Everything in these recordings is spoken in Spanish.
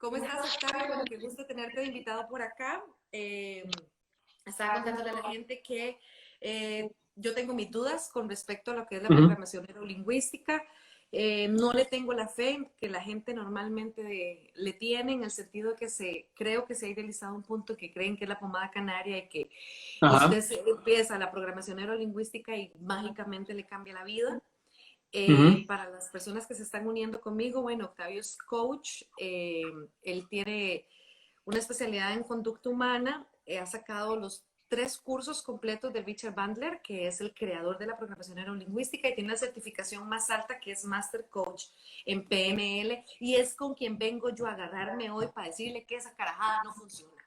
¿Cómo estás, Octavio? Bueno, qué gusto tenerte de invitado por acá. Estaba contándole a la gente que yo tengo mis dudas con respecto a lo que es la Ujú. programación neurolingüística. No le tengo la fe que la gente normalmente le tiene, en el sentido de que creo que se ha idealizado un punto que creen que es la pomada canaria y que Ajá. usted empieza la programación neurolingüística y mágicamente le cambia la vida. Ujú. Para las personas que se están uniendo conmigo, bueno, Octavio es coach, él tiene una especialidad en conducta humana, ha sacado los 3 cursos completos de Richard Bandler, que es el creador de la programación neurolingüística, y tiene la certificación más alta, que es Master Coach en PNL, y es con quien vengo yo a agarrarme hoy para decirle que esa carajada no funciona.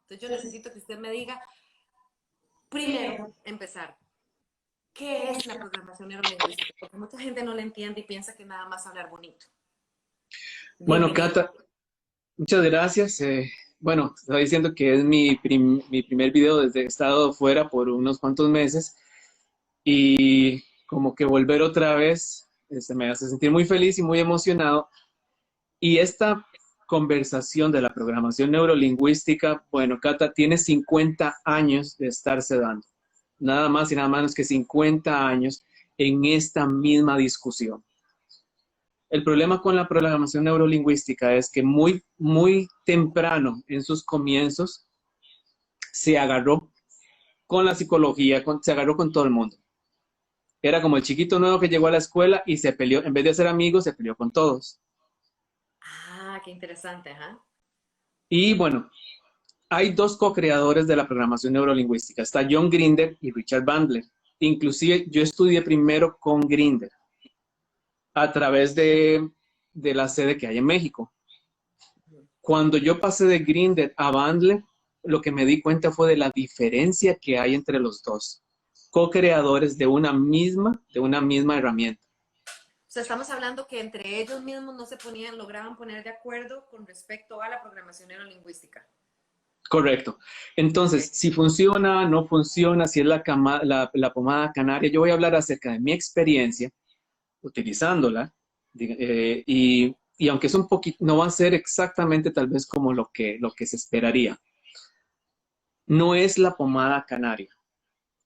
Entonces yo necesito que usted me diga, primero, empezar, ¿qué es la programación neurolingüística? Porque mucha gente no la entiende y piensa que nada más hablar bonito. Bueno, Bienvenido. Cata, muchas gracias. Bueno, estaba diciendo que es mi primer video desde que he estado fuera por unos cuantos meses y como que volver otra vez me hace sentir muy feliz y muy emocionado. Y esta conversación de la programación neurolingüística, bueno, Cata tiene 50 años de estarse dando. Nada más y nada menos que 50 años en esta misma discusión. El problema con la programación neurolingüística es que muy temprano en sus comienzos se agarró con la psicología, se agarró con todo el mundo. Era como el chiquito nuevo que llegó a la escuela y se peleó, en vez de hacer amigos, se peleó con todos. Ah, qué interesante, ajá. Y bueno, hay dos co-creadores de la programación neurolingüística. Está John Grinder y Richard Bandler. Inclusive yo estudié primero con Grinder a través de la sede que hay en México. Cuando yo pasé de Grindr a Bandler, lo que me di cuenta fue de la diferencia que hay entre los dos, co-creadores de una misma herramienta. O sea, estamos hablando que entre ellos mismos no se ponían, lograban poner de acuerdo con respecto a la programación neurolingüística. Correcto. Ok. Entonces, si funciona, no funciona, si es la pomada canaria, yo voy a hablar acerca de mi experiencia utilizándola, y aunque es un poquito, no va a ser exactamente tal vez como lo que se esperaría. No es la pomada canaria.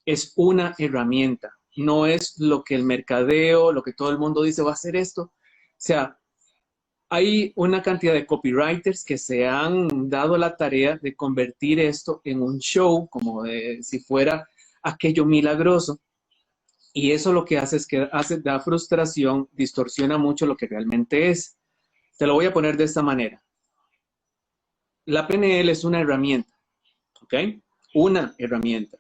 Es una herramienta, no es lo que el mercadeo, lo que todo el mundo dice va a hacer esto. O sea, hay una cantidad de copywriters que se han dado la tarea de convertir esto en un show, como de, si fuera aquello milagroso, y eso lo que hace es que da frustración, distorsiona mucho lo que realmente es. Te lo voy a poner de esta manera. La PNL es una herramienta, ¿ok? Una herramienta.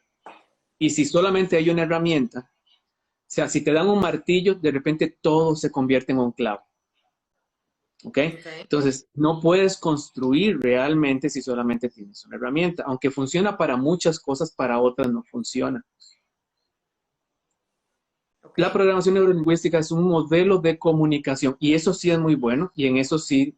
Y si solamente hay una herramienta, o sea, si te dan un martillo, de repente todo se convierte en un clavo. ¿Ok? Ok. Entonces, no puedes construir realmente si solamente tienes una herramienta. Aunque funciona para muchas cosas, para otras no funciona. Ok. La programación neurolingüística es un modelo de comunicación y eso sí es muy bueno y en eso sí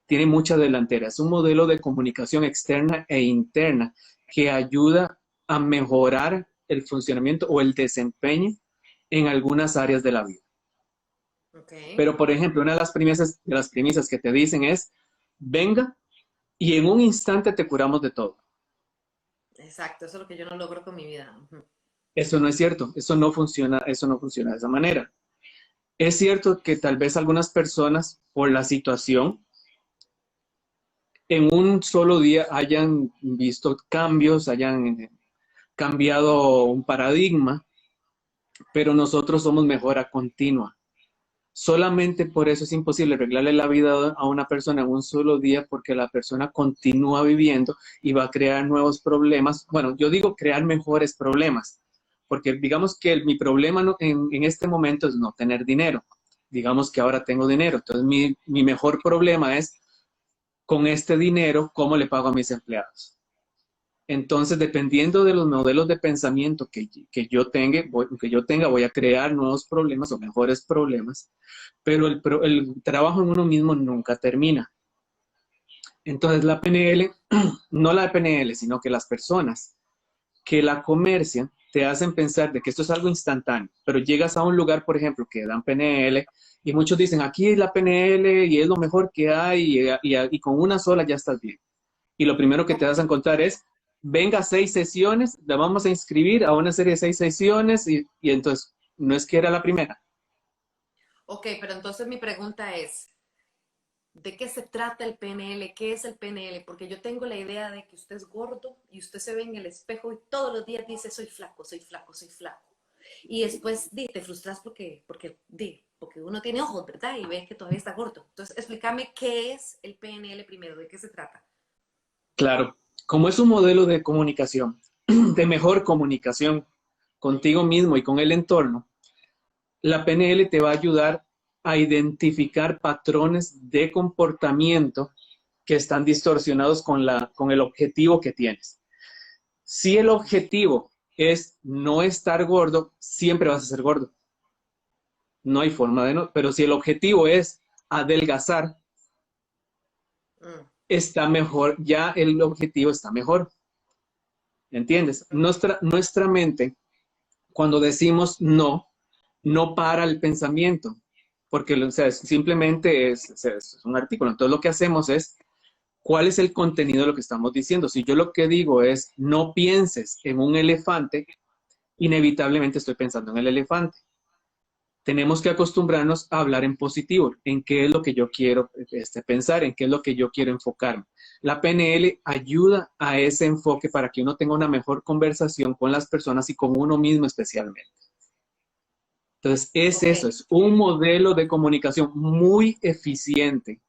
tiene mucha delantera. Es un modelo de comunicación externa e interna que ayuda a mejorar el funcionamiento o el desempeño en algunas áreas de la vida. Ok. Pero, por ejemplo, una de las premisas que te dicen es, venga y en un instante te curamos de todo. Exacto, eso es lo que yo no logro con mi vida. Ujú. Eso no es cierto, eso no funciona de esa manera. Es cierto que tal vez algunas personas, por la situación, en un solo día hayan visto cambios, hayan cambiado un paradigma, pero nosotros somos mejora continua. Solamente por eso es imposible arreglarle la vida a una persona en un solo día porque la persona continúa viviendo y va a crear nuevos problemas. Bueno, yo digo crear mejores problemas, porque digamos que mi problema en este momento es no tener dinero. Digamos que ahora tengo dinero. Entonces mi mejor problema es con este dinero, ¿cómo le pago a mis empleados? Entonces, dependiendo de los modelos de pensamiento que yo tenga, voy a crear nuevos problemas o mejores problemas, pero el trabajo en uno mismo nunca termina. Entonces, la PNL, no la PNL, sino que las personas que la comercian, te hacen pensar de que esto es algo instantáneo, pero llegas a un lugar, por ejemplo, que dan PNL y muchos dicen, aquí es la PNL y es lo mejor que hay y con una sola ya estás bien. Y lo primero que te vas a encontrar es, venga 6 sesiones, la vamos a inscribir a una serie de 6 sesiones y entonces no es que era la primera. Ok, pero entonces mi pregunta es, ¿de qué se trata el PNL? ¿Qué es el PNL? Porque yo tengo la idea de que usted es gordo y usted se ve en el espejo y todos los días dice, soy flaco, soy flaco, soy flaco. Y después te frustras porque uno tiene ojos, ¿verdad? Y ves que todavía está gordo. Entonces, explícame qué es el PNL primero, ¿de qué se trata? Claro, como es un modelo de comunicación, de mejor comunicación contigo mismo y con el entorno, la PNL te va a ayudar a identificar patrones de comportamiento que están distorsionados con el objetivo que tienes. Si el objetivo es no estar gordo, siempre vas a ser gordo. No hay forma de no, pero si el objetivo es adelgazar, Mm, está mejor, ya el objetivo está mejor. ¿Entiendes? Nuestra mente, cuando decimos no, no para el pensamiento, porque o sea, simplemente es un artículo. Entonces lo que hacemos es, ¿cuál es el contenido de lo que estamos diciendo? Si yo lo que digo es, no pienses en un elefante, inevitablemente estoy pensando en el elefante. Tenemos que acostumbrarnos a hablar en positivo, en qué es lo que yo quiero pensar, en qué es lo que yo quiero enfocarme. La PNL ayuda a ese enfoque para que uno tenga una mejor conversación con las personas y con uno mismo especialmente. Entonces, es ok, eso, es un modelo de comunicación muy eficiente,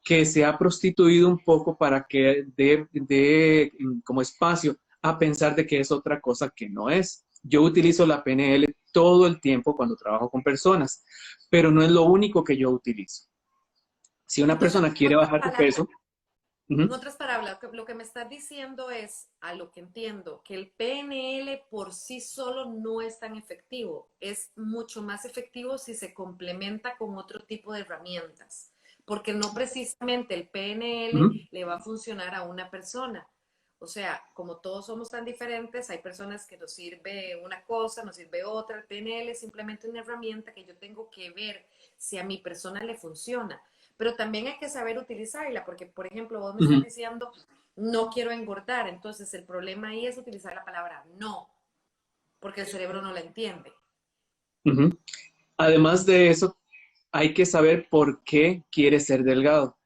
que se ha prostituido un poco para que dé como espacio a pensar de que es otra cosa que no es. Yo utilizo la PNL todo el tiempo cuando trabajo con personas, pero no es lo único que yo utilizo. Si una entonces, persona quiere bajar de peso, en uh-huh, otras palabras, lo que me estás diciendo es, a lo que entiendo, que el PNL por sí solo no es tan efectivo. Es mucho más efectivo si se complementa con otro tipo de herramientas. Porque no precisamente el PNL uh-huh, le va a funcionar a una persona. O sea, como todos somos tan diferentes, hay personas que nos sirve una cosa, nos sirve otra. El PNL es simplemente una herramienta que yo tengo que ver si a mi persona le funciona, pero también hay que saber utilizarla, porque, por ejemplo, vos me estás uh-huh, diciendo, no quiero engordar, entonces el problema ahí es utilizar la palabra no, porque el cerebro no la entiende. uh-huh. Además de eso, hay que saber por qué quieres ser delgado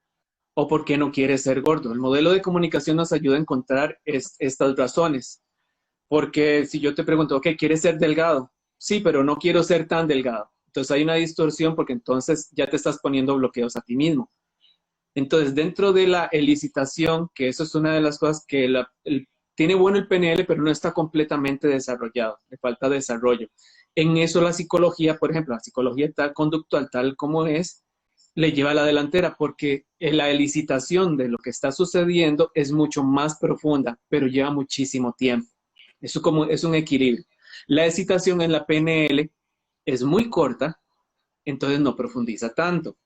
o por qué no quieres ser gordo. El modelo de comunicación nos ayuda a encontrar estas razones. Porque si yo te pregunto, ok, ¿quieres ser delgado? Sí, pero no quiero ser tan delgado. Entonces hay una distorsión porque entonces ya te estás poniendo bloqueos a ti mismo. Entonces, dentro de la elicitación, que eso es una de las cosas que tiene bueno el PNL, pero no está completamente desarrollado, le falta desarrollo. En eso la psicología, por ejemplo, la psicología tal conductual, tal como es, le lleva a la delantera porque la elicitación de lo que está sucediendo es mucho más profunda, pero lleva muchísimo tiempo. Eso como es un equilibrio. La excitación en la PNL es muy corta, entonces no profundiza tanto.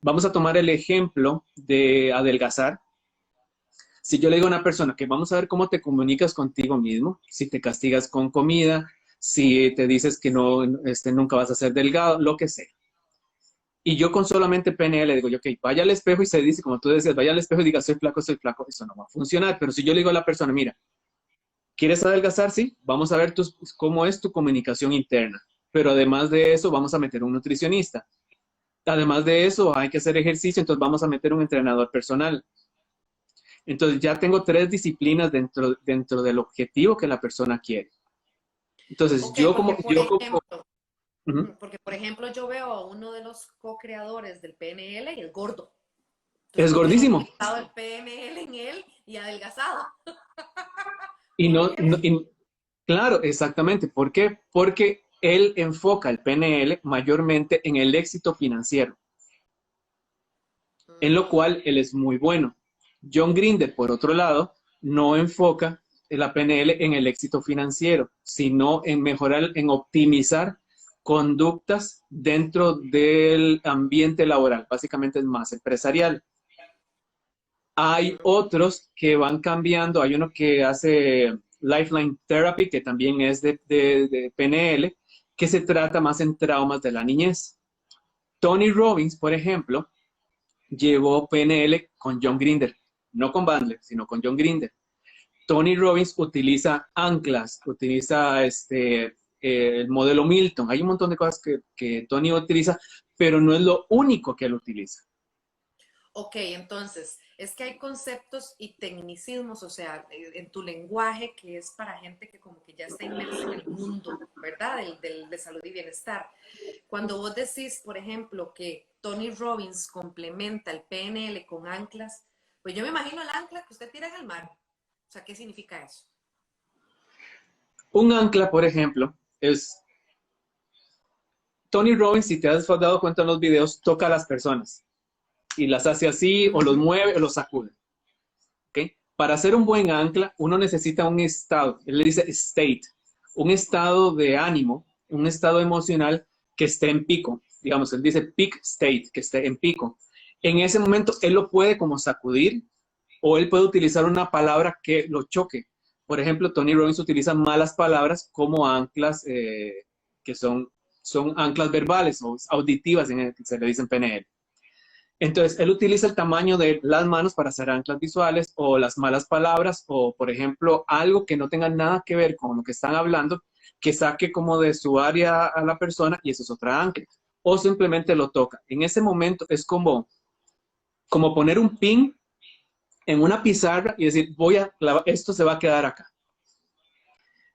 Vamos a tomar el ejemplo de adelgazar. Si yo le digo a una persona que vamos a ver cómo te comunicas contigo mismo, si te castigas con comida, si te dices que no, nunca vas a ser delgado, lo que sea. Y yo con solamente PNL le digo, yo, ok, vaya al espejo y se dice, como tú decías, vaya al espejo y diga, soy flaco, eso no va a funcionar. Pero si yo le digo a la persona, mira, ¿quieres adelgazar? Sí, vamos a ver cómo es tu comunicación interna. Pero además de eso, vamos a meter un nutricionista. Además de eso, hay que hacer ejercicio, entonces vamos a meter un entrenador personal. Entonces ya tengo 3 disciplinas dentro del objetivo que la persona quiere. Entonces Ok, yo como, yo como, uh-huh, porque por ejemplo yo veo a uno de los co-creadores del PNL y el gordo. Entonces es no tengo gordísimo. utilizado el PNL en él y adelgazado. Y ¿Por no, qué? claro, exactamente. ¿Por qué? Porque él enfoca el PNL mayormente en el éxito financiero, en lo Mm, cual él es muy bueno. John Grinder, por otro lado, no enfoca la PNL en el éxito financiero, sino en mejorar, en optimizar conductas dentro del ambiente laboral, básicamente es más empresarial. Hay mm, otros que van cambiando, hay uno que hace Lifeline Therapy, que también es de PNL, que se trata más en traumas de la niñez. Tony Robbins, por ejemplo, llevó PNL con John Grinder, no con Bandler, sino con John Grinder. Tony Robbins utiliza anclas, utiliza el modelo Milton. Hay un montón de cosas que Tony utiliza, pero no es lo único que él utiliza. Ok, entonces, es que hay conceptos y tecnicismos, o sea, en tu lenguaje que es para gente que como que ya está inmersa en el mundo, ¿verdad? De salud y bienestar. Cuando vos decís, por ejemplo, que Tony Robbins complementa el PNL con anclas, pues yo me imagino el ancla que usted tira en el mar. O sea, ¿qué significa eso? Un ancla, por ejemplo, es Tony Robbins, si te has dado cuenta en los videos, toca a las personas y las hace así, o los mueve, o los sacude. ¿Okay? Para hacer un buen ancla, uno necesita un estado, él le dice state, un estado de ánimo, un estado emocional que esté en pico. Digamos, él dice peak state, que esté en pico. En ese momento, él lo puede como sacudir, o él puede utilizar una palabra que lo choque. Por ejemplo, Tony Robbins utiliza malas palabras como anclas que son anclas verbales o auditivas, se le dice en PNL. Entonces, él utiliza el tamaño de las manos para hacer anclas visuales o las malas palabras o, por ejemplo, algo que no tenga nada que ver con lo que están hablando, que saque como de su área a la persona y eso es otra ancla. O simplemente lo toca. En ese momento es como poner un pin en una pizarra y decir, esto se va a quedar acá.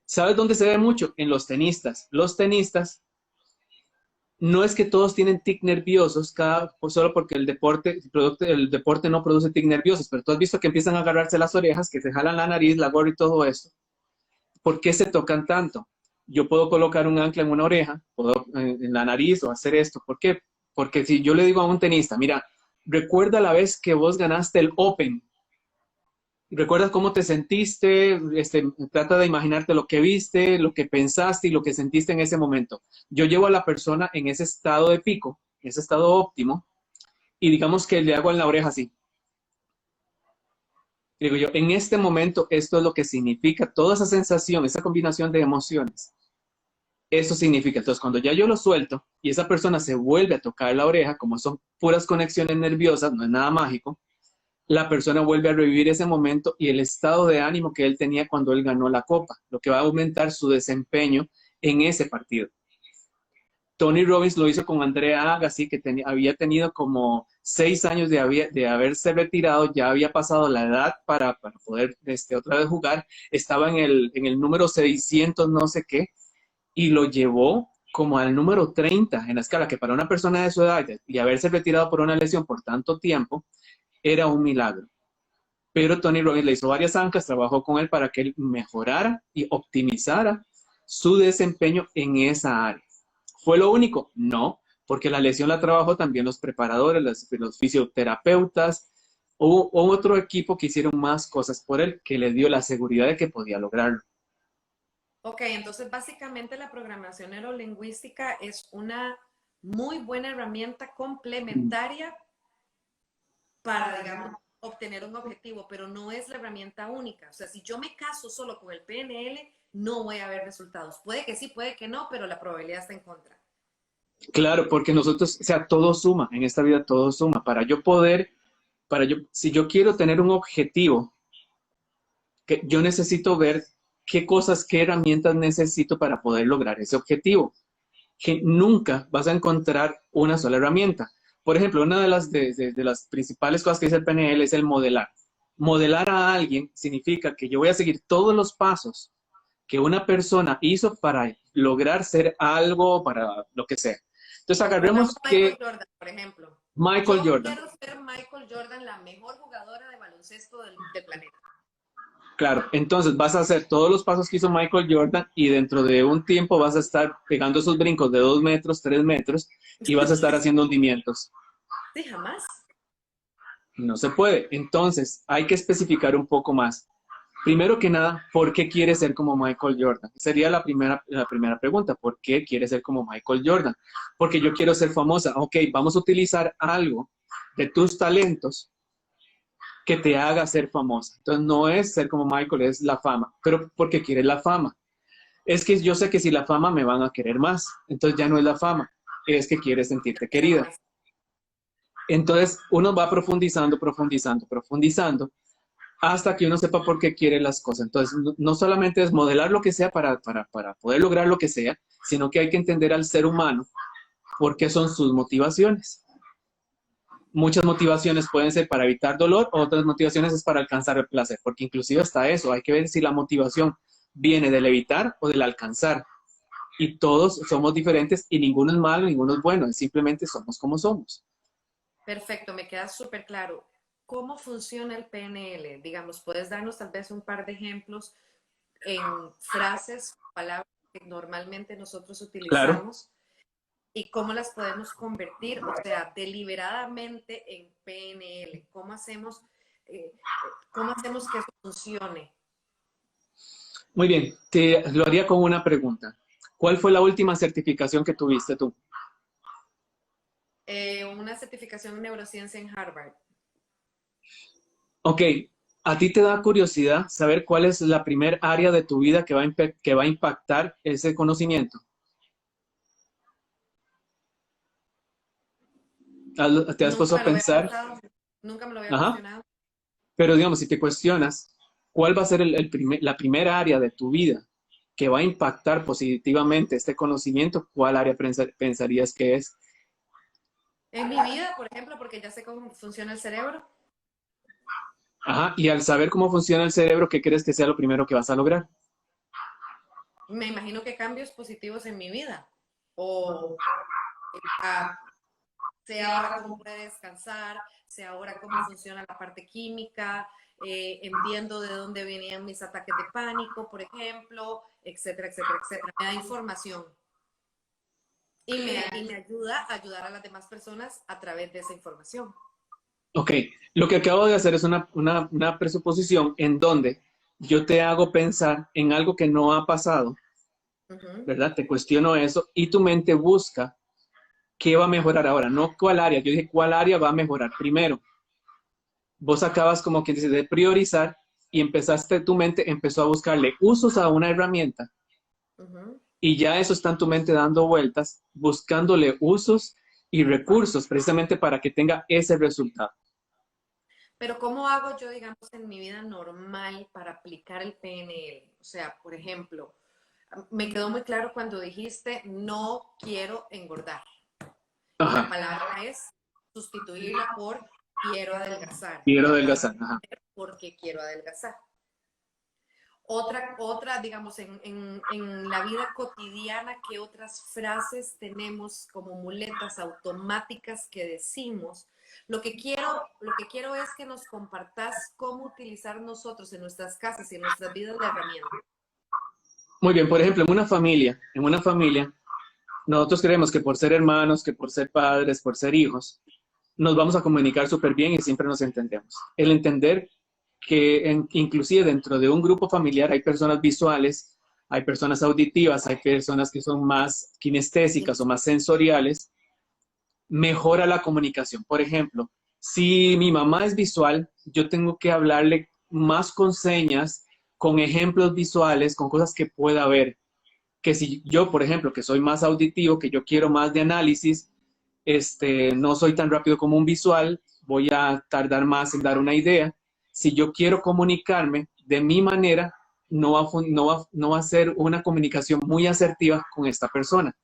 ¿Sabes dónde se ve mucho? En los tenistas. Los tenistas no es que todos tienen tic nerviosos, solo porque el deporte no produce tic nerviosos, pero tú has visto que empiezan a agarrarse las orejas, que se jalan la nariz, la gorra y todo eso. ¿Por qué se tocan tanto? Yo puedo colocar un ancla en una oreja, puedo en la nariz o hacer esto. ¿Por qué? Porque si yo le digo a un tenista, mira, recuerda la vez que vos ganaste el Open, ¿recuerdas cómo te sentiste? Trata de imaginarte lo que viste, lo que pensaste y lo que sentiste en ese momento. Yo llevo a la persona en ese estado de pico, en ese estado óptimo, y digamos que le hago en la oreja así. Y digo yo, en este momento esto es lo que significa toda esa sensación, esa combinación de emociones. Eso significa, entonces cuando ya yo lo suelto y esa persona se vuelve a tocar la oreja, como son puras conexiones nerviosas, no es nada mágico, la persona vuelve a revivir ese momento y el estado de ánimo que él tenía cuando él ganó la copa, lo que va a aumentar su desempeño en ese partido. Tony Robbins lo hizo con Andrea Agassi, que había tenido como 6 años de haberse retirado, ya había pasado la edad para poder otra vez jugar, estaba en el número 600 no sé qué, y lo llevó como al número 30 en la escala, que para una persona de su edad y haberse retirado por una lesión por tanto tiempo, era un milagro. Pero Tony Robbins le hizo varias anclas, trabajó con él para que él mejorara y optimizara su desempeño en esa área. ¿Fue lo único? No, porque la lesión la trabajó también los preparadores, los fisioterapeutas, o otro equipo que hicieron más cosas por él, que le dio la seguridad de que podía lograrlo. Ok, entonces básicamente la programación neurolingüística es una muy buena herramienta complementaria para, digamos, obtener un objetivo, pero no es la herramienta única. O sea, si yo me caso solo con el PNL, no voy a ver resultados. Puede que sí, puede que no, pero la probabilidad está en contra. Claro, porque nosotros, o sea, todo suma, en esta vida todo suma. Si yo quiero tener un objetivo, que yo necesito ver qué cosas, qué herramientas necesito para poder lograr ese objetivo. Que nunca vas a encontrar una sola herramienta. Por ejemplo, una de las principales cosas que dice el PNL es el modelar. Modelar a alguien significa que yo voy a seguir todos los pasos que una persona hizo para lograr ser algo, para lo que sea. Entonces agarremos Michael Jordan, por ejemplo. Michael Yo Jordan. quiero ser Michael Jordan, la mejor jugadora de baloncesto del planeta. Claro, entonces vas a hacer todos los pasos que hizo Michael Jordan y dentro de un tiempo vas a estar pegando esos brincos de 2 metros, 3 metros y vas a estar haciendo hundimientos. Sí, jamás. No se puede. Entonces hay que especificar un poco más. Primero que nada, ¿por qué quieres ser como Michael Jordan? Sería la primera pregunta. ¿Por qué quieres ser como Michael Jordan? Porque yo quiero ser famosa. Ok, vamos a utilizar algo de tus talentos que te haga ser famosa. Entonces no es ser como Michael, es la fama, pero porque quieres la fama. Es que yo sé que si la fama me van a querer más, entonces ya no es la fama, es que quieres sentirte querida. Entonces uno va profundizando, profundizando, profundizando, hasta que uno sepa por qué quiere las cosas. Entonces no solamente es modelar lo que sea para poder lograr lo que sea, sino que hay que entender al ser humano por qué son sus motivaciones. Muchas motivaciones pueden ser para evitar dolor, otras motivaciones es para alcanzar el placer, porque inclusive hasta eso, hay que ver si la motivación viene del evitar o del alcanzar. Y todos somos diferentes y ninguno es malo, ninguno es bueno, simplemente somos como somos. Perfecto, me queda súper claro. ¿Cómo funciona el PNL? Digamos, ¿puedes darnos tal vez un par de ejemplos en frases, palabras que normalmente nosotros Claro. utilizamos y cómo las podemos convertir, o sea, deliberadamente en PNL? Eh, ¿Cómo hacemos que eso funcione? Muy bien, te lo haría con una pregunta. ¿Cuál fue la última certificación que tuviste tú? Una certificación en neurociencia en Harvard. Ok, ¿a ti te da curiosidad saber cuál es la primer área de tu vida que va a impactar ese conocimiento? ¿Te has puesto Nunca a me lo había pensar? pensado, nunca me lo había Ajá. cuestionado. Pero digamos, si te cuestionas, ¿cuál va a ser la primera área de tu vida que va a impactar positivamente este conocimiento? ¿Cuál área pensarías que es? En mi vida, por ejemplo, porque ya sé cómo funciona el cerebro, Ajá. Y al saber cómo funciona el cerebro, ¿qué crees que sea lo primero que vas a lograr? me imagino que cambios positivos en mi vida. O ah, sé ahora cómo puede descansar, sé ahora cómo funciona la parte química, entiendo de dónde venían mis ataques de pánico, por ejemplo, etcétera, etcétera, etcétera. Me da información y me ayuda a ayudar a las demás personas a través de esa información. Ok, lo que acabo de hacer es una presuposición en donde yo te hago pensar en algo que no ha pasado, Ujú. ¿verdad? Te cuestiono eso y tu mente busca qué va a mejorar ahora, no cuál área. Yo dije cuál área va a mejorar primero. Vos acabas como quien dice de priorizar y tu mente empezó a buscarle usos a una herramienta Ujú. y ya eso está en tu mente dando vueltas, buscándole usos y recursos precisamente para que tenga ese resultado. Pero ¿cómo hago yo, digamos, en mi vida normal para aplicar el PNL? O sea, por ejemplo, me quedó muy claro cuando dijiste no quiero engordar. Y la Ajá, palabra es sustituirla por quiero adelgazar. Y quiero acabo de adelgazar. Ajá. entender por qué quiero adelgazar. Otra, digamos, en la vida cotidiana, ¿qué otras frases tenemos como muletas automáticas que decimos? Lo que quiero es que nos compartas cómo utilizar nosotros en nuestras casas y en nuestras vidas la herramienta. Muy bien, por ejemplo, en una familia, nosotros creemos que por ser hermanos, que por ser padres, por ser hijos, nos vamos a comunicar súper bien y siempre nos entendemos. El entender que inclusive dentro de un grupo familiar hay personas visuales, hay personas auditivas, hay personas que son más kinestésicas o más sensoriales, mejora la comunicación. Por ejemplo, si mi mamá es visual, yo tengo que hablarle más con señas, con ejemplos visuales, con cosas que pueda ver. Que si yo, por ejemplo, que soy más auditivo, que yo quiero más de análisis, no soy tan rápido como un visual, voy a tardar más en dar una idea. Si yo quiero comunicarme de mi manera, no va a ser una comunicación muy asertiva con esta persona.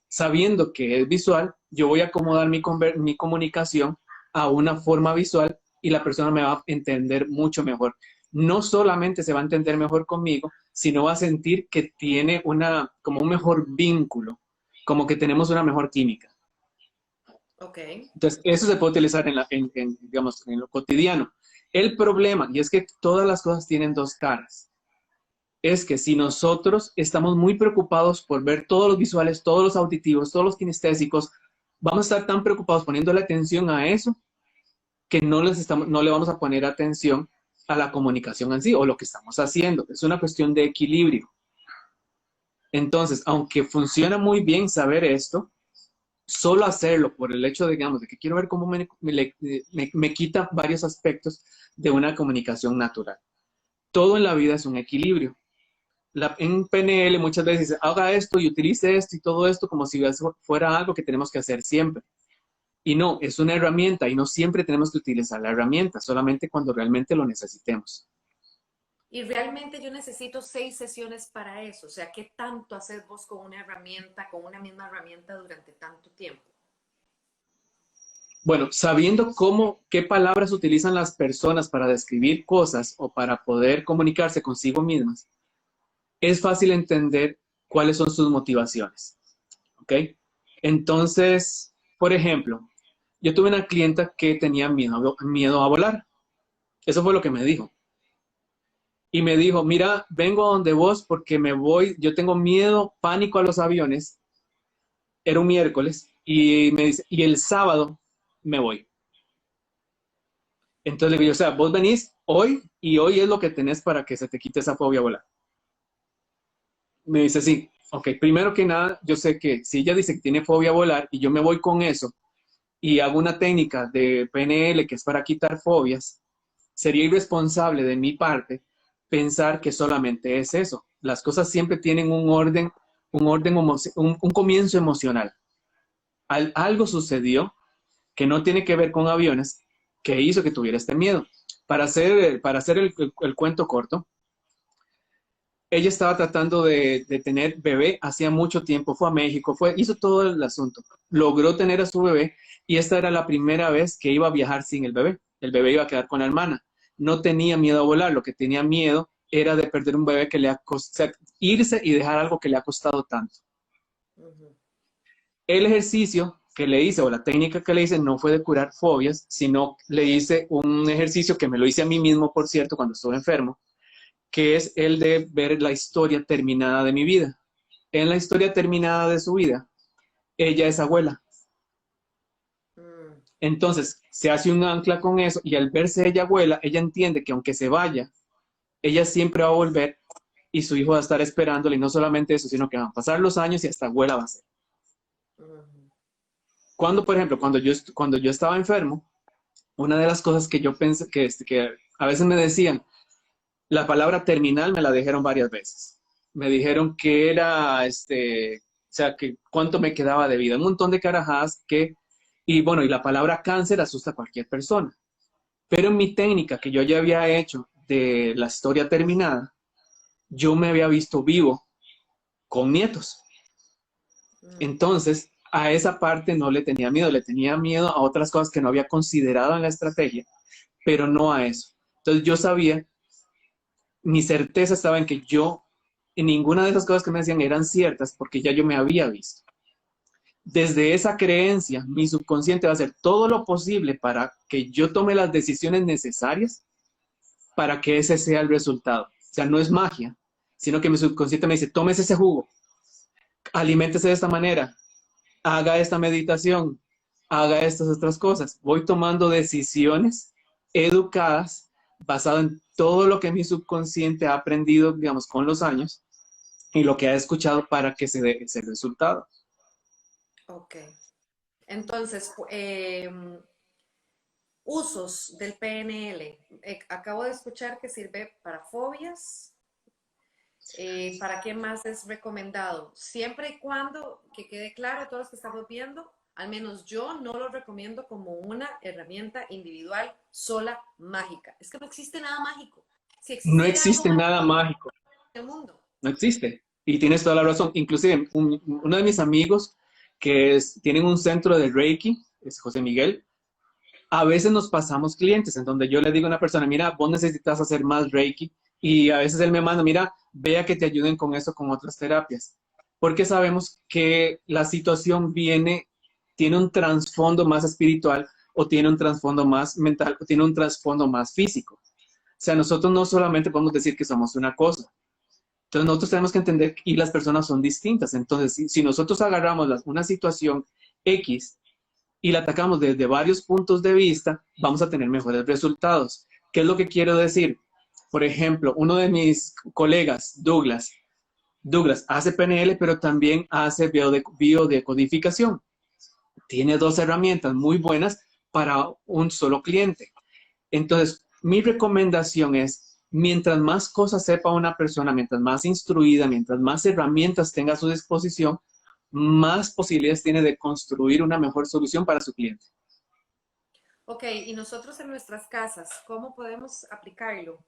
Sabiendo que es visual, yo voy a acomodar mi comunicación a una forma visual y la persona me va a entender mucho mejor. No solamente se va a entender mejor conmigo, sino va a sentir que tiene como un mejor vínculo, como que tenemos una mejor química. Ok. Entonces, eso se puede utilizar digamos, en lo cotidiano. El problema, y es que todas las cosas tienen dos caras, es que si nosotros estamos muy preocupados por ver todos los visuales, todos los auditivos, todos los kinestésicos, vamos a estar tan preocupados poniéndole atención a eso que no le vamos a poner atención a la comunicación en sí o lo que estamos haciendo. Es una cuestión de equilibrio. Entonces, aunque funciona muy bien saber esto, solo hacerlo por el hecho, digamos, de que quiero ver cómo me quita varios aspectos de una comunicación natural. Todo en la vida es un equilibrio. En PNL muchas veces dice, haga esto y utilice esto y todo esto como si eso fuera algo que tenemos que hacer siempre. Y no, es una herramienta y no siempre tenemos que utilizar la herramienta, solamente cuando realmente lo necesitemos. Y realmente yo necesito 6 sesiones para eso. O sea, ¿qué tanto haces vos con una herramienta, con una misma herramienta durante tanto tiempo? Bueno, sabiendo qué palabras utilizan las personas para describir cosas o para poder comunicarse consigo mismas, es fácil entender cuáles son sus motivaciones. ¿Ok? Entonces, por ejemplo, yo tuve una clienta que tenía miedo a volar. Eso fue lo que me dijo. Y me dijo, mira, vengo a donde vos porque me voy, yo tengo miedo, pánico a los aviones. Era un miércoles y me dice, y el sábado me voy. Entonces le digo, o sea, vos venís hoy y hoy es lo que tenés para que se te quite esa fobia a volar. Me dice, sí, ok, primero que nada, yo sé que si ella dice que tiene fobia a volar y yo me voy con eso y hago una técnica de PNL que es para quitar fobias, sería irresponsable de mi parte pensar que solamente es eso. Las cosas siempre tienen un comienzo emocional. Algo sucedió que no tiene que ver con aviones que hizo que tuviera este miedo. Para hacer el cuento corto, ella estaba tratando de tener bebé hacía mucho tiempo, fue a México, hizo todo el asunto, logró tener a su bebé y esta era la primera vez que iba a viajar sin el bebé iba a quedar con la hermana, no tenía miedo a volar, lo que tenía miedo era de perder un bebé que le ha costado, irse y dejar algo que le ha costado tanto. Ujú. El ejercicio que le hice o la técnica que le hice no fue de curar fobias, sino le hice un ejercicio que me lo hice a mí mismo, por cierto, cuando estuve enfermo, que es el de ver la historia terminada de mi vida. En la historia terminada de su vida, ella es abuela. Mm. Entonces, se hace un ancla con eso y al verse ella abuela, ella entiende que aunque se vaya, ella siempre va a volver y su hijo va a estar esperándole y no solamente eso, sino que van a pasar los años y hasta abuela va a ser. Ujú. Cuando, por ejemplo, cuando yo estaba enfermo, una de las cosas que yo pensé, que a veces me decían, la palabra terminal me la dijeron varias veces. Me dijeron que era, o sea, que cuánto me quedaba de vida. Un montón de carajadas y bueno, y la palabra cáncer asusta a cualquier persona. Pero en mi técnica que yo ya había hecho de la historia terminada, yo me había visto vivo con nietos. Mm. Entonces, a esa parte no le tenía miedo a otras cosas que no había considerado en la estrategia, pero no a eso. Entonces yo sabía, mi certeza estaba en que en ninguna de esas cosas que me decían eran ciertas porque ya yo me había visto. Desde esa creencia, mi subconsciente va a hacer todo lo posible para que yo tome las decisiones necesarias para que ese sea el resultado. O sea, no es magia, sino que mi subconsciente me dice, tómese ese jugo, aliméntese de esta manera, haga esta meditación, haga estas otras cosas. Voy tomando decisiones educadas basado en todo lo que mi subconsciente ha aprendido, digamos, con los años y lo que ha escuchado para que se dé ese resultado. Ok. Entonces, usos del PNL. Acabo de escuchar que sirve para fobias. ¿Para qué más es recomendado? Siempre y cuando, que quede claro a todos los que estamos viendo, al menos yo no lo recomiendo como una herramienta individual sola mágica. Es que no existe nada mágico. Si No existiera algo existe mágico nada mágico, en el mundo. no existe. Y tienes toda la razón. Inclusive, uno de mis amigos tienen un centro de Reiki, es José Miguel, a veces nos pasamos clientes en donde yo le digo a una persona, mira, vos necesitas hacer más Reiki y a veces él me manda, mira, vea que te ayuden con eso, con otras terapias. Porque sabemos que la situación tiene un trasfondo más espiritual o tiene un trasfondo más mental o tiene un trasfondo más físico. O sea, nosotros no solamente podemos decir que somos una cosa. Entonces nosotros tenemos que entender y las personas son distintas. Entonces, si nosotros agarramos una situación X y la atacamos desde varios puntos de vista, vamos a tener mejores resultados. ¿Qué es lo que quiero decir? Por ejemplo, uno de mis colegas, Douglas hace PNL, pero también hace biodecodificación. tiene dos herramientas muy buenas para un solo cliente. Entonces, mi recomendación es, mientras más cosas sepa una persona, mientras más instruida, mientras más herramientas tenga a su disposición, más posibilidades tiene de construir una mejor solución para su cliente. Ok, y nosotros en nuestras casas, ¿cómo podemos aplicarlo?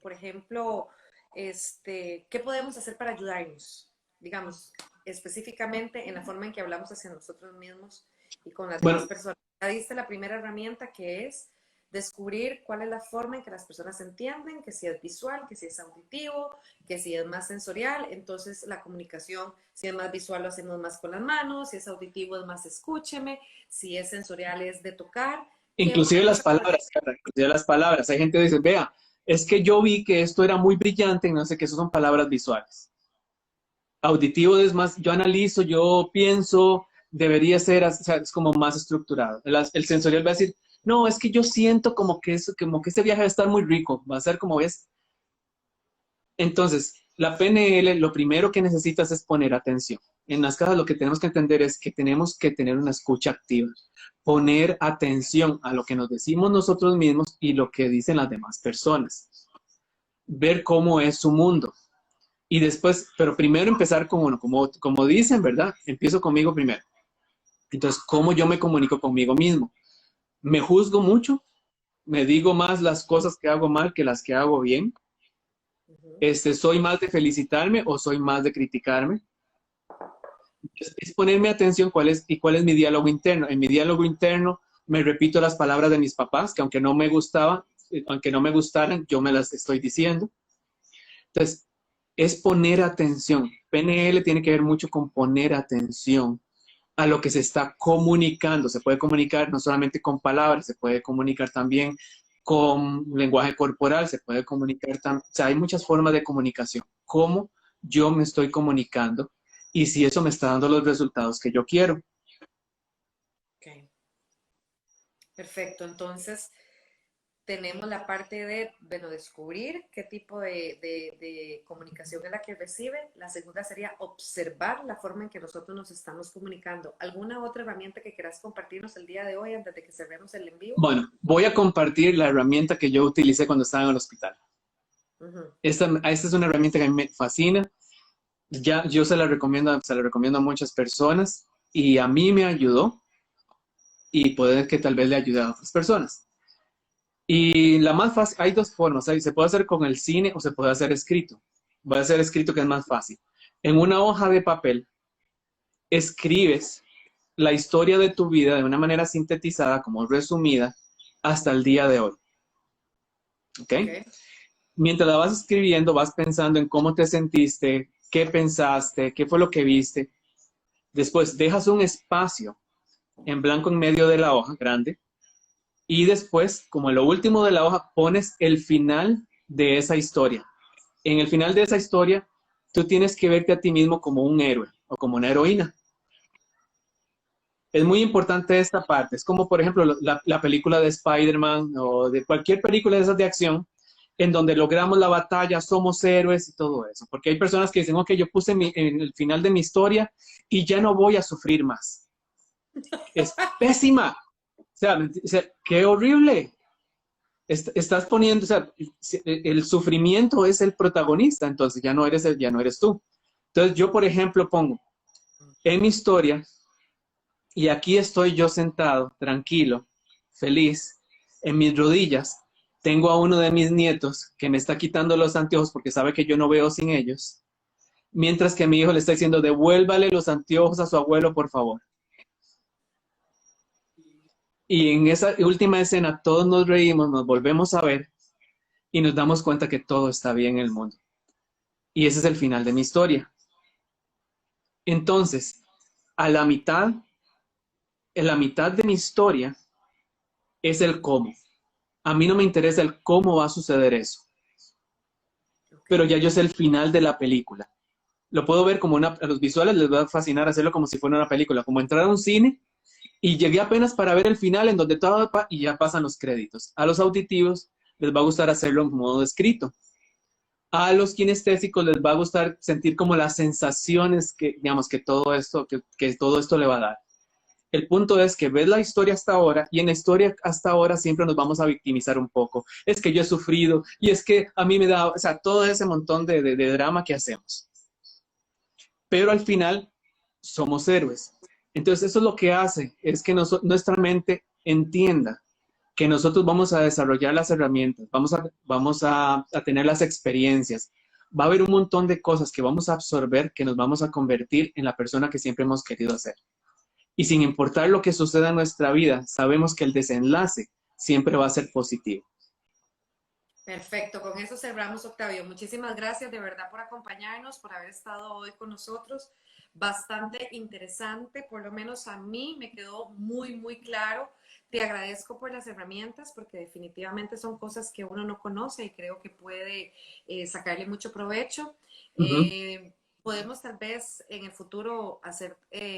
Por ejemplo, ¿qué podemos hacer para ayudarnos? Digamos, específicamente en la forma en que hablamos hacia nosotros mismos y con las demás Bueno, personas. Ya diste la primera herramienta que es descubrir cuál es la forma en que las personas entienden, que si es visual, que si es auditivo, que si es más sensorial. Entonces la comunicación, si es más visual lo hacemos más con las manos, si es auditivo es más escúcheme, si es sensorial es de tocar. ¿Qué inclusive otra las cosa palabras, Carla, inclusive las palabras. Hay gente que dice, vea, es que yo vi que esto era muy brillante, no sé qué, eso son palabras visuales. Auditivo es más, yo analizo, yo pienso, debería ser, o sea, es como más estructurado. El sensorial va a decir, no, es que yo siento como que este viaje va a estar muy rico, va a ser como ves. Entonces, la PNL, lo primero que necesitas es poner atención. En las casas lo que tenemos que entender es que tenemos que tener una escucha activa, poner atención a lo que nos decimos nosotros mismos y lo que dicen las demás personas, ver cómo es su mundo. Y después, pero primero empezar con uno, como dicen, ¿verdad? Empiezo conmigo primero. Entonces, ¿cómo yo me comunico conmigo mismo? ¿Me juzgo mucho? ¿Me digo más las cosas que hago mal que las que hago bien? Uh-huh. ¿Soy más de felicitarme o soy más de criticarme? Es ponerme atención cuál es mi diálogo interno. En mi diálogo interno me repito las palabras de mis papás, que aunque no me gustaran, yo me las estoy diciendo. Entonces, es poner atención. PNL tiene que ver mucho con poner atención a lo que se está comunicando. Se puede comunicar no solamente con palabras, se puede comunicar también con lenguaje corporal, se puede comunicar también, o sea, hay muchas formas de comunicación. ¿Cómo yo me estoy comunicando? Y si eso me está dando los resultados que yo quiero. Ok, perfecto. Entonces, tenemos la parte de, bueno, descubrir qué tipo de comunicación es la que recibe. La segunda sería observar la forma en que nosotros nos estamos comunicando. ¿Alguna otra herramienta que quieras compartirnos el día de hoy antes de que cerremos el en vivo? Bueno, voy a compartir la herramienta que yo utilicé cuando estaba en el hospital. Uh-huh. Esta es una herramienta que a mí me fascina. Ya, yo se la recomiendo a muchas personas y a mí me ayudó y puede que tal vez le ayude a otras personas. Y la más fácil, hay dos formas, ¿sabes? Se puede hacer con el cine o se puede hacer escrito. Voy a hacer escrito que es más fácil. En una hoja de papel escribes la historia de tu vida de una manera sintetizada, como resumida, hasta el día de hoy. ¿Ok? Ok. Mientras la vas escribiendo, vas pensando en cómo te sentiste, qué pensaste, qué fue lo que viste. Después dejas un espacio en blanco en medio de la hoja grande y después, como en lo último de la hoja, pones el final de esa historia. En el final de esa historia, tú tienes que verte a ti mismo como un héroe o como una heroína. Es muy importante esta parte. Es como, por ejemplo, la película de Spider-Man o de cualquier película de esas de acción, en donde logramos la batalla, somos héroes y todo eso. Porque hay personas que dicen, ok, yo puse en el final de mi historia y ya no voy a sufrir más. Es pésima. O sea, qué horrible. Estás poniendo, o sea, el sufrimiento es el protagonista, entonces ya no eres tú. Entonces yo, por ejemplo, pongo en mi historia, y aquí estoy yo sentado, tranquilo, feliz, en mis rodillas, tengo a uno de mis nietos que me está quitando los anteojos porque sabe que yo no veo sin ellos, mientras que mi hijo le está diciendo, devuélvale los anteojos a su abuelo, por favor. Y en esa última escena todos nos reímos, nos volvemos a ver y nos damos cuenta que todo está bien en el mundo. Y ese es el final de mi historia. Entonces, a la mitad, en la mitad de mi historia es el cómo. A mí no me interesa el cómo va a suceder eso, pero Ok. ya yo sé el final de la película. Lo puedo ver como a los visuales les va a fascinar hacerlo como si fuera una película, como entrar a un cine y llegué apenas para ver el final en donde todo y ya pasan los créditos. A los auditivos les va a gustar hacerlo en modo escrito. A los kinestésicos les va a gustar sentir como las sensaciones que, digamos, que todo esto le va a dar. El punto es que ves la historia hasta ahora y en la historia hasta ahora siempre nos vamos a victimizar un poco. Es que yo he sufrido y es que a mí me da, o sea, todo ese montón de drama que hacemos. Pero al final somos héroes. Entonces eso es lo que hace, es que nuestra mente entienda que nosotros vamos a desarrollar las herramientas, vamos a tener las experiencias. Va a haber un montón de cosas que vamos a absorber, que nos vamos a convertir en la persona que siempre hemos querido ser. Y sin importar lo que suceda en nuestra vida, sabemos que el desenlace siempre va a ser positivo. Perfecto, con eso cerramos, Octavio. Muchísimas gracias de verdad por acompañarnos, por haber estado hoy con nosotros. Bastante interesante, por lo menos a mí me quedó muy, muy claro. Te agradezco por las herramientas porque definitivamente son cosas que uno no conoce y creo que puede sacarle mucho provecho. Uh -huh. Podemos tal vez en el futuro hacer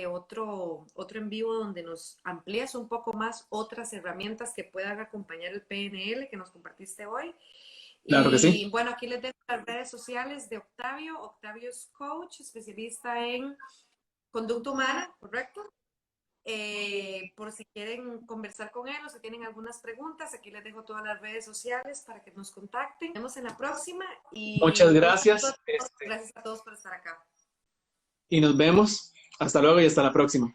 otro en vivo donde nos amplíes un poco más otras herramientas que puedan acompañar el PNL que nos compartiste hoy. Claro que sí. Y bueno, aquí les dejo las redes sociales de Octavio. Octavio es coach, especialista en conducta humana, ¿correcto? Por si quieren conversar con él o si tienen algunas preguntas, aquí les dejo todas las redes sociales para que nos contacten. Nos vemos en la próxima Muchas y gracias. gracias a todos por estar acá. Y nos vemos. Hasta luego y hasta la próxima.